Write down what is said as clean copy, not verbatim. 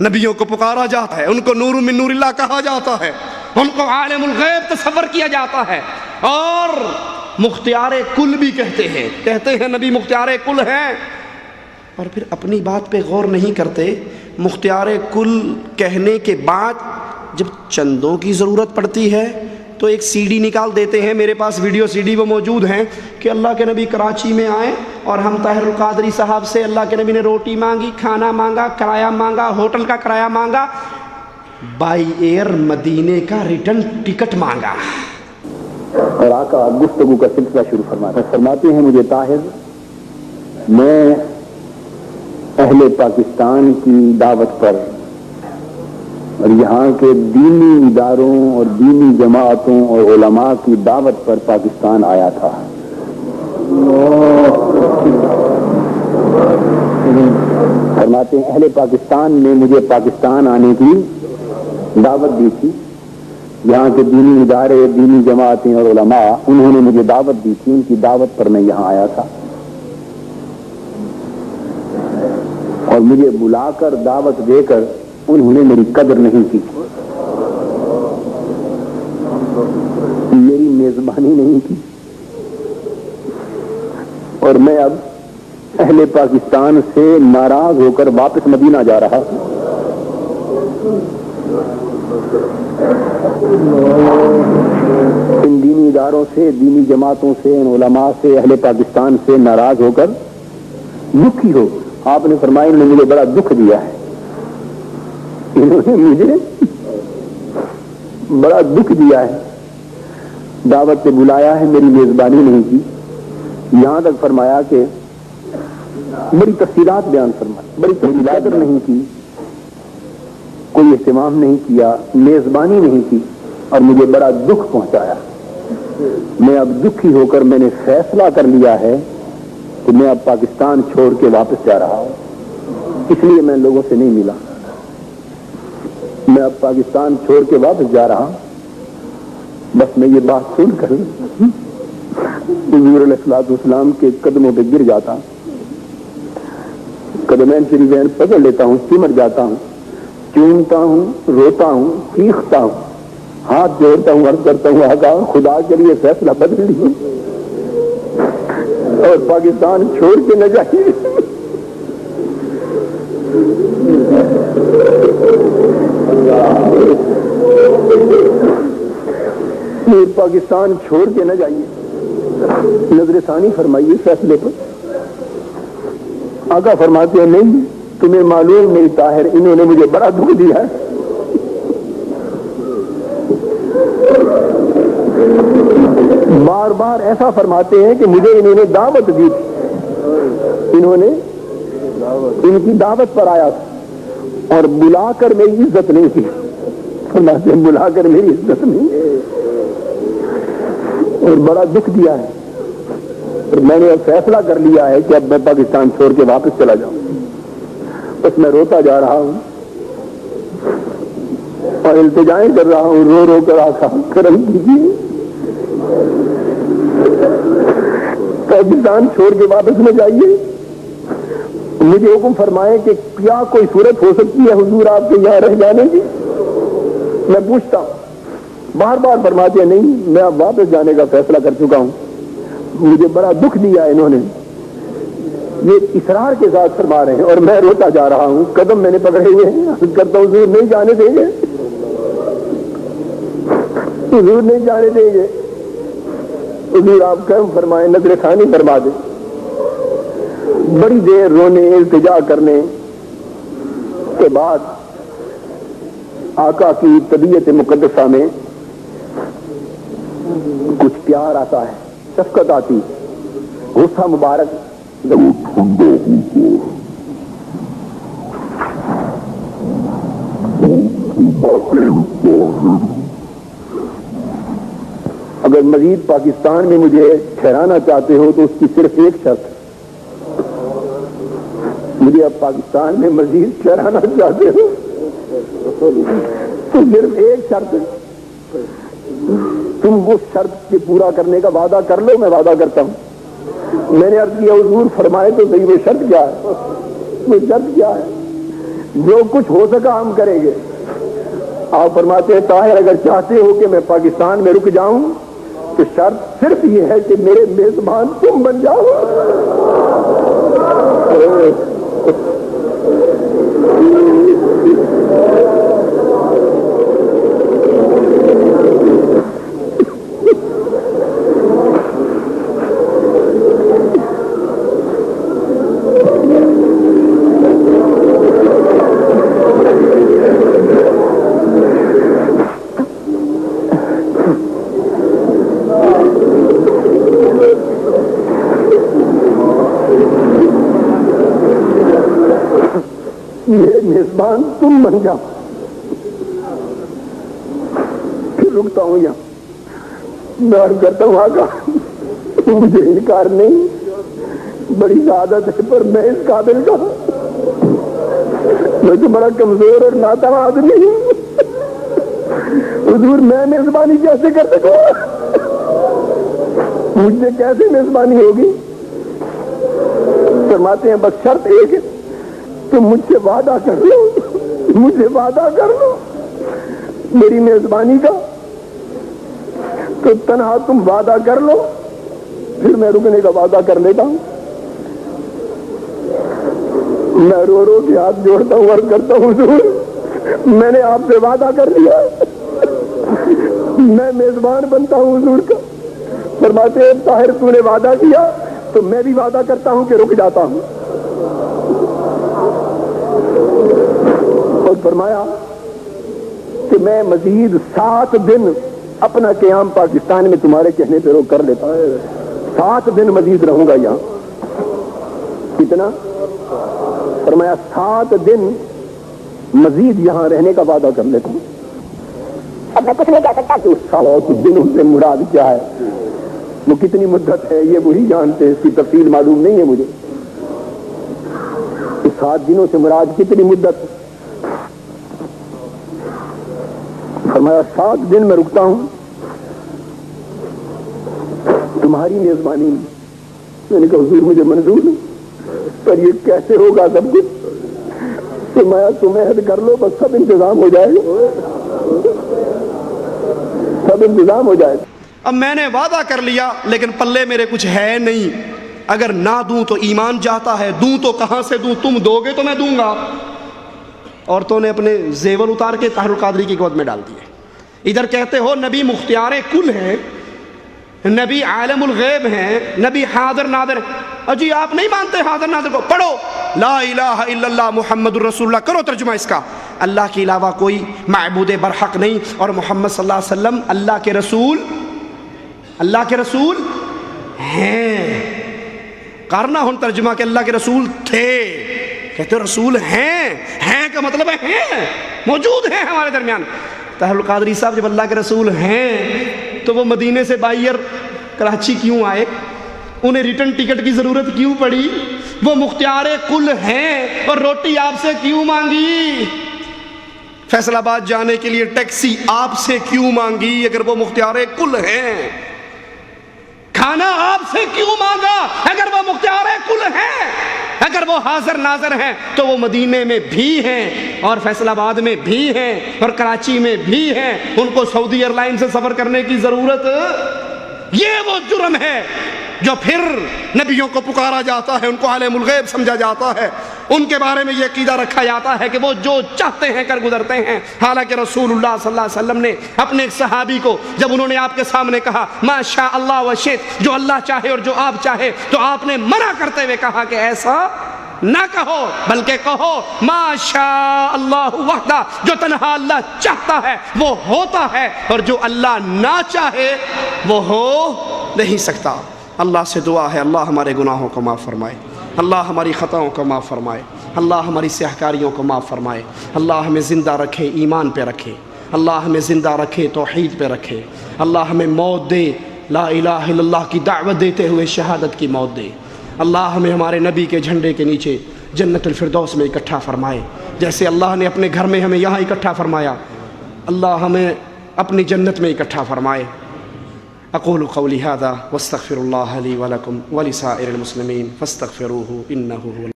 نبیوں کو پکارا جاتا ہے، ان کو نور من نور اللہ کہا جاتا ہے، ان کو عالم الغیب تصور کیا جاتا ہے، اور مختار کل بھی کہتے ہیں نبی مختار کل ہیں، اور پھر اپنی بات پہ غور نہیں کرتے۔ مختار کل کہنے کے بعد جب چندوں کی ضرورت پڑتی ہے تو ایک سی ڈی نکال دیتے ہیں، میرے پاس ویڈیو سی ڈی وہ موجود ہیں کہ اللہ کے نبی کراچی میں آئے اور ہم طاہر القادری صاحب سے اللہ کے نبی نے روٹی مانگی، کھانا مانگا، کرایہ مانگا، ہوٹل کا کرایہ مانگا، بائی ایئر مدینے کا ریٹرن ٹکٹ مانگا۔ اور آقا گفتگو کا سلسلہ شروع فرماتے ہیں مجھے طاہر، میں اہل پاکستان کی دعوت پر اور یہاں کے دینی اداروں اور دینی جماعتوں اور علماء کی دعوت پر پاکستان آیا تھا۔ فرماتے ہیں اہل پاکستان نے مجھے پاکستان آنے کی دعوت دی تھی، یہاں کے دینی ادارے، دینی جماعتیں اور علماء، انہوں نے مجھے دعوت دی تھی، ان کی دعوت پر میں یہاں آیا تھا، اور مجھے بلا کر دعوت دے کر انہوں نے میری قدر نہیں کی، میری میزبانی نہیں کی، اور میں اب اہل پاکستان سے ناراض ہو کر واپس مدینہ جا رہا ہوں۔ ان دینی اداروں سے، دینی جماعتوں سے، ان علماء سے، اہل پاکستان سے ناراض ہو کر دکھی ہو۔ آپ نے فرمایا انہوں نے مجھے بڑا دکھ دیا ہے، انہوں نے مجھے بڑا دکھ دیا ہے، دعوت سے بلایا ہے، میری میزبانی نہیں کی، یہاں تک فرمایا کہ بڑی تفصیلات بیان فرمائی، بڑی قدر نہیں کی، کوئی اہتمام نہیں کیا، میزبانی نہیں کی، اور مجھے بڑا دکھ پہنچایا۔ میں اب دکھی ہو کر میں نے فیصلہ کر لیا ہے کہ میں اب پاکستان چھوڑ کے واپس جا رہا ہوں، اس لیے میں لوگوں سے نہیں ملا، میں اب پاکستان چھوڑ کے واپس جا رہا ہوں۔ بس میں یہ بات سن کر حضور علیہ الصلوۃ والسلام کے قدموں پہ گر جاتا ہوں، قدمین شریفین پکڑ لیتا ہوں، سمٹ جاتا ہوں، چومتا ہوں، روتا ہوں، چیختا ہوں، ہاتھ جوڑتا ہوں، عرض کرتا ہوں آقا خدا کے لیے فیصلہ بدل لیجیے اور پاکستان چھوڑ کے نہ جائیے، پاکستان چھوڑ کے نہ جائیے، نظر ثانی فرمائیے فیصلے پر۔ آقا فرماتے ہیں نہیں، تمہیں معلوم نہیں طاہر، انہوں نے مجھے بڑا دکھ دیا ہے، بار بار ایسا فرماتے ہیں کہ مجھے انہوں نے دعوت دی تھی، انہوں نے ان کی دعوت پر آیا تھا اور بلا کر میری عزت نہیں کی، فرماتے ہیں بلا کر میری عزت نہیں اور بڑا دکھ دیا ہے، اور میں نے اب فیصلہ کر لیا ہے کہ اب میں پاکستان چھوڑ کے واپس چلا جاؤں۔ بس میں روتا جا رہا ہوں اور التجائیں کر رہا ہوں، رو رو کر آقا کرم کیجیے، پاکستان چھوڑ کے واپس نہ جائیے، مجھے حکم فرمائے کہ کیا کوئی صورت ہو سکتی ہے حضور آپ کے یہاں رہ جانے کی؟ میں پوچھتا ہوں، بار بار فرماتے ہیں نہیں، میں اب واپس جانے کا فیصلہ کر چکا ہوں، مجھے بڑا دکھ دیا انہوں نے، یہ اصرار کے ساتھ فرما رہے ہیں، اور میں روتا جا رہا ہوں، قدم میں نے پکڑے ہوئے ہیں، عرض کرتا ہوں حضور نہیں جانے دیں گے، حضور نہیں جانے دیں گے، حضور آپ کرم فرمائیں، نظر ثانی فرما دیں۔ بڑی دیر رونے التجا کرنے کے بعد آقا کی طبیعت مقدسہ میں کچھ پیار آتا ہے، شفقت آتی، غصہ مبارک اگر مزید پاکستان میں مجھے ٹھہرانا چاہتے ہو تو اس کی صرف ایک شرط، مجھے اب پاکستان میں مزید ٹھہرانا چاہتے ہو تو صرف ایک شرط، تم اس شرط کے پورا کرنے کا وعدہ کر لو، میں وعدہ کرتا ہوں۔ میں نے عرض کیا حضور فرمائے تو صحیح وہ شرط کیا ہے، وہ شرط کیا ہے؟ جو کچھ ہو سکا ہم کریں گے. آپ فرماتے ہیں طاہر اگر چاہتے ہو کہ میں پاکستان میں رک جاؤں تو شرط صرف یہ ہے کہ میرے میزبان تم بن جاؤ. میرے میزبان تم بن جاؤ. پھر رکتا ہوں یہاں. میں عرض کرتا ہوں آقا مجھے انکار نہیں, بڑی سعادت ہے, پر میں اس قابل کا میں تو بڑا کمزور اور ناتواں آدمی ہوں. حضور میں میزبانی کیسے کر سکوں؟ مجھ سے کیسے میزبانی ہوگی؟ فرماتے ہیں بس شرط ایک ہے, تم مجھ سے وعدہ کر لو, مجھ سے وعدہ کر لو میری میزبانی کا. تو تنہا تم وعدہ کر لو, پھر میں رکنے کا وعدہ کر لیتا ہوں. میں رو رو کے ہاتھ جوڑتا ہوں اور کرتا ہوں حضور میں نے آپ سے وعدہ کر لیا, میں میزبان بنتا ہوں حضور کا. فرماتے ہیں طاہر تو نے وعدہ کیا تو میں بھی وعدہ کرتا ہوں کہ رک جاتا ہوں. اور فرمایا کہ میں مزید 7 دن اپنا قیام پاکستان میں تمہارے کہنے پہ روک کر لیتا ہوں. 7 دن مزید رہوں گا یہاں. کتنا؟ فرمایا 7 دن مزید یہاں رہنے کا وعدہ کر لیتا ہوں. اب میں کچھ نہیں کہہ سکتا کہ اس 7 دنوں سے مراد کیا ہے, وہ کتنی مدت ہے یہ وہی جانتے, اس کی تفصیل معلوم نہیں ہے مجھے. 7 دنوں سے مراد کتنی مدت ہے؟ فرمایا 7 دن میں رکتا ہوں تمہاری میزبانی میں. میں نے کہا حضور مجھے منظور ہے, پر یہ کیسے ہوگا سب کچھ؟ فرمایا تم عہد کر لو, بس سب انتظام ہو جائے گا, سب انتظام ہو جائے گا. اب میں نے وعدہ کر لیا لیکن پلے میرے کچھ ہے نہیں. اگر نہ دوں تو ایمان جاتا ہے, دوں تو کہاں سے دوں؟ تم دو گے تو میں دوں گا. عورتوں نے اپنے زیور اتار کے طاہر القادری کی گود میں ڈال دیے. ادھر کہتے ہو نبی مختار کل ہے, نبی عالم الغیب ہیں, نبی حاضر ناظر. اجی آپ نہیں مانتے حاضر ناظر کو؟ پڑھو لا الہ الا اللہ محمد الرسول اللہ, کرو ترجمہ اس کا. اللہ کے علاوہ کوئی معبود برحق نہیں, اور محمد صلی اللہ علیہ وسلم اللہ کے رسول, اللہ کے رسول ہیں. کرنا ہن ترجمہ کہ اللہ کے رسول تھے, کہتے رسول ہیں. ہیں کا مطلب ہے ہیں, موجود ہیں ہمارے درمیان. طاہر القادری صاحب جب اللہ کے رسول ہیں تو وہ مدینے سے بائیر کراچی کیوں آئے؟ انہیں ریٹرن ٹکٹ کی ضرورت کیوں پڑی؟ وہ مختار کل ہیں اور روٹی آپ سے کیوں مانگی؟ فیصل آباد جانے کے لیے ٹیکسی آپ سے کیوں مانگی اگر وہ مختار کل ہیں؟ کھانا آپ سے کیوں مانگا اگر وہ مختار کل ہیں؟ اگر وہ حاضر ناظر ہیں تو وہ مدینے میں بھی ہیں اور فیصل آباد میں بھی ہیں اور کراچی میں بھی ہیں. ان کو سعودی ایئر لائن سے سفر کرنے کی ضرورت؟ یہ وہ جرم ہے جو پھر نبیوں کو پکارا جاتا ہے, ان کو عالم الغیب سمجھا جاتا ہے, ان کے بارے میں یہ عقیدہ رکھا جاتا ہے کہ وہ جو چاہتے ہیں کر گزرتے ہیں. حالانکہ رسول اللہ صلی اللہ علیہ وسلم نے اپنے ایک صحابی کو جب انہوں نے آپ کے سامنے کہا ما شاء اللہ و شئت, جو اللہ چاہے اور جو آپ چاہے, تو آپ نے منع کرتے ہوئے کہا کہ ایسا نہ کہو, بلکہ کہو ما شاء اللہ وحدہ, جو تنہا اللہ چاہتا ہے وہ ہوتا ہے, اور جو اللہ نہ چاہے وہ ہو نہیں سکتا. اللہ سے دعا ہے اللہ ہمارے گناہوں کو معاف فرمائے, اللہ ہماری خطاؤں کو معاف فرمائے, اللہ ہماری سیاہکاریوں کو معاف فرمائے, اللہ ہمیں زندہ رکھے ایمان پہ رکھے, اللہ ہمیں زندہ رکھے توحید پہ رکھے, اللہ ہمیں موت دے لا الہ الا اللہ کی دعوت دیتے ہوئے شہادت کی موت دے. اللہ ہمیں ہمارے نبی کے جھنڈے کے نیچے جنت الفردوس میں اکٹھا فرمائے, جیسے اللہ نے اپنے گھر میں ہمیں یہاں اکٹھا فرمایا, اللہ ہمیں اپنی جنت میں اکٹھا فرمائے. اقول قولی هذا واستغفر الله لي ولكم ولسائر المسلمين فاستغفروه انه هو